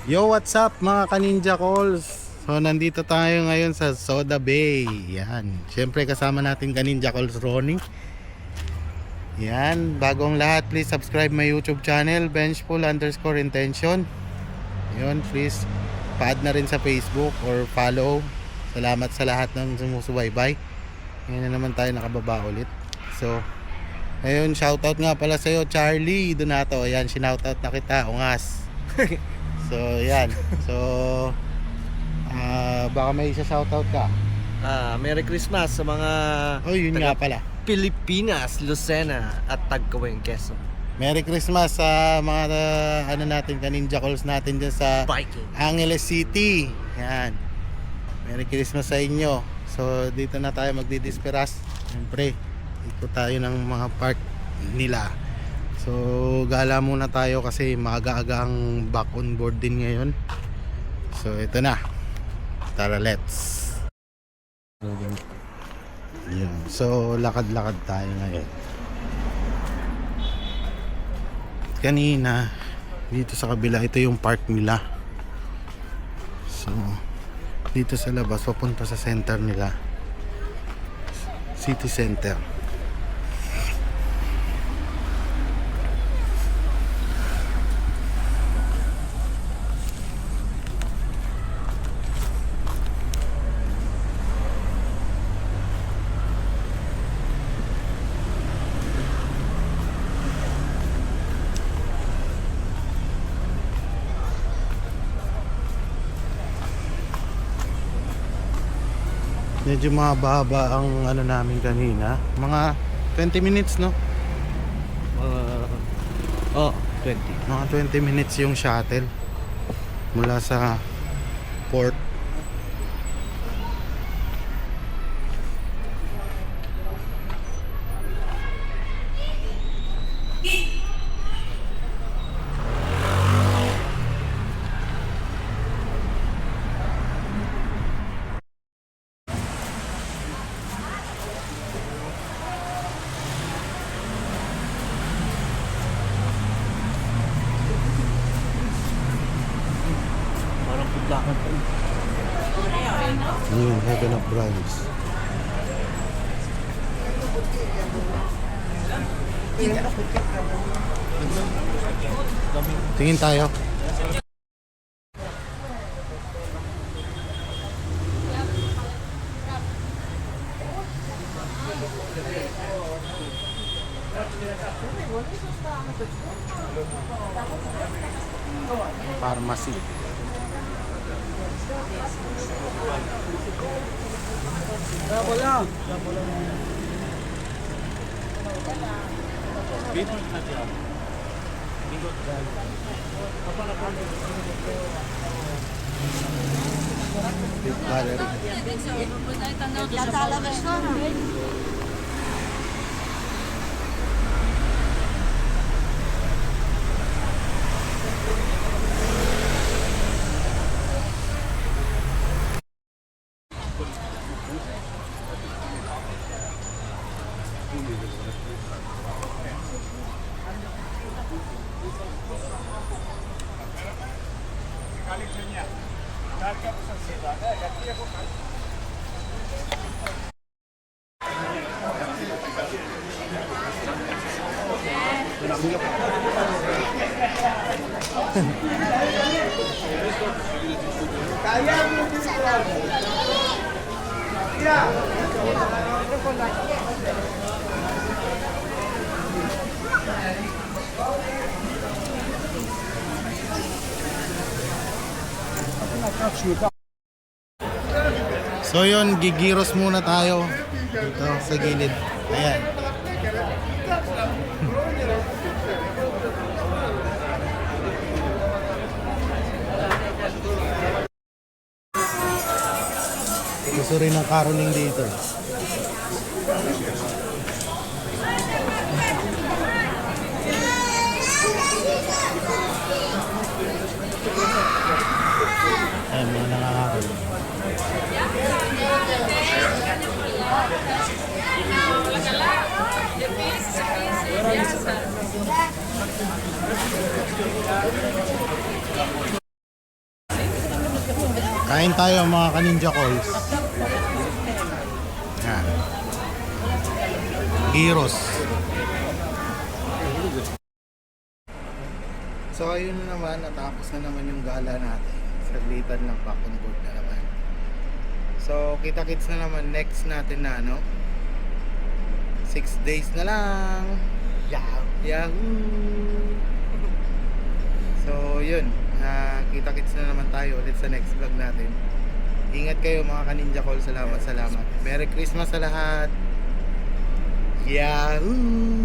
Yo, what's up mga ka-Ninja Calls? So nandito tayo ngayon sa Soda Bay. Yan, syempre kasama natin ka-Ninja Calls Ronnie. Yan, bagong lahat, please subscribe my YouTube channel, Benchful_intention. Yun, please pa-add na rin sa Facebook or follow. Salamat sa lahat ng sumusubaybay. Ngayon na naman tayo nakababa ulit. So ayun, shoutout nga pala sa'yo, Charlie Donato. Ayan, sinoutout na kita, ungas. So yan. So baka may isa shoutout ka. Merry Christmas sa mga Oh, yun nga pala. Pilipinas, Lucena at Tagkaweng, Quezon. Merry Christmas sa mga ano natin, ka-Ninja Calls natin dyan sa Viking. Angeles City. Yan. Merry Christmas sa inyo. So dito na tayo magdidisperas. Siyempre, ikot tayo ng mga park nila. So gala muna tayo kasi maaga-aga ang back on board din ngayon. So ito na. Tara, let's. Yun. So lakad-lakad tayo ngayon. Kanina dito sa kabila, ito yung park nila. So dito sa labas papunta sa center nila, city center. Medyo mahaba ang ano namin kanina. Mga 20 minutes, no? 20. Mga 20 minutes yung shuttle mula sa port. Parang putlakan pa. Yun, Heaven of Bronze. Tingin tayo. Pharmacy. Big Gallery. So yun, gigiros muna tayo dito sa gilid. Ayan. Gusto rin ng caroling dito. Ayan, mga nakakaroling. Kain tayo mga kaninja calls. Yan. Gyros. So ayun na naman, natapos na naman yung gala natin. Saglitan lang, back on board na naman. So kita-kits na naman next natin na 6 days na lang. Yahoo! So yun, kita-kits na naman tayo ulit sa next vlog natin. Ingat kayo mga kaninja call. Salamat. Merry Christmas sa lahat. Yahoo!